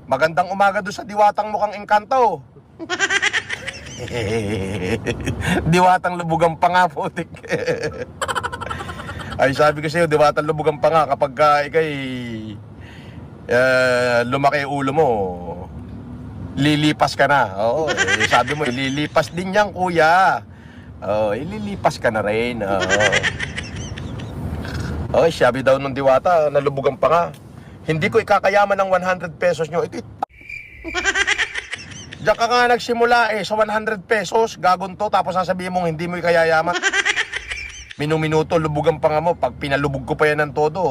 Magandang umaga doon sa diwatang mukhang engkanto. Diwatang lubugan pa nga, putik. Ay, sabi ko sa'yo, diwatang lubugan pa nga kapag ikay lumaki ulo mo, lilipas ka na. Oo, sabi mo, ililipas din yan, kuya. Oo, ililipas ka na rin. Oo, sabi daw ng diwata, nalubugan pa nga. Hindi ko ikakayaman ng 100 pesos nyo. Ito, diyan ka nga nagsimula sa 100 pesos, gagonto, tapos sasabihin mong hindi mo ikayayaman. Minuminuto, lubugan pa nga mo. Pag pinalubog ko pa yan ng todo,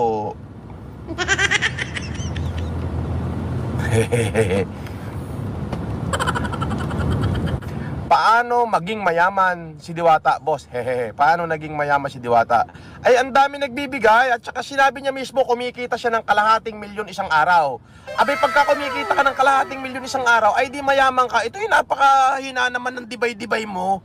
paano maging mayaman si Diwata, boss? Paano naging mayaman si Diwata? Ay, ang dami nagbibigay at saka sinabi niya mismo kumikita siya ng kalahating milyon isang araw. Abay, pagka kumikita ka ng kalahating milyon isang araw, ay di mayaman ka. Ito yung napakahina naman ng dibay-dibay mo.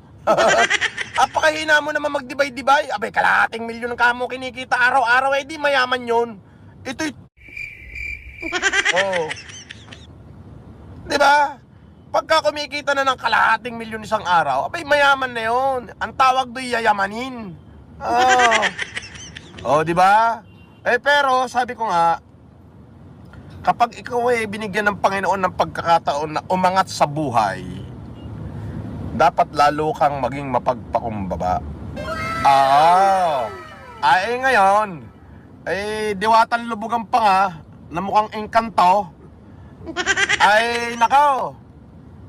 Napakahina mo naman magdibay-dibay. Abay, kalahating milyon ka mo kinikita araw-araw, ay di mayaman yun. Ito'y oh. Diba? Pagka kumikita na ng kalahating milyon isang araw, abay, mayaman na yun. Ang tawag do'y yayamanin. Diba? Pero, sabi ko nga, kapag ikaw binigyan ng Panginoon ng pagkakataon na umangat sa buhay, dapat lalo kang maging mapagpakumbaba. Ngayon, diwatan lubugan pa nga, na mukhang engkanto, ay, nakaw.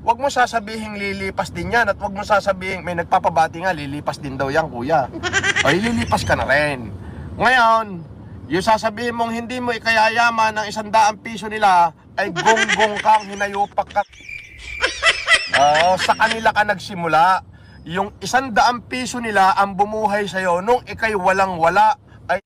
Huwag mo sasabihing lilipas din yan at huwag mo sasabihing may nagpapabati nga, lilipas din daw yan, kuya. Ay, lilipas ka na rin. Ngayon, yung sasabihin mong hindi mo ikayayaman ng 100 piso nila, ay gonggong kang hinayupak ka. Sa kanila ka nagsimula. Yung 100 piso nila ang bumuhay sa'yo nung ikay walang-wala. Ay,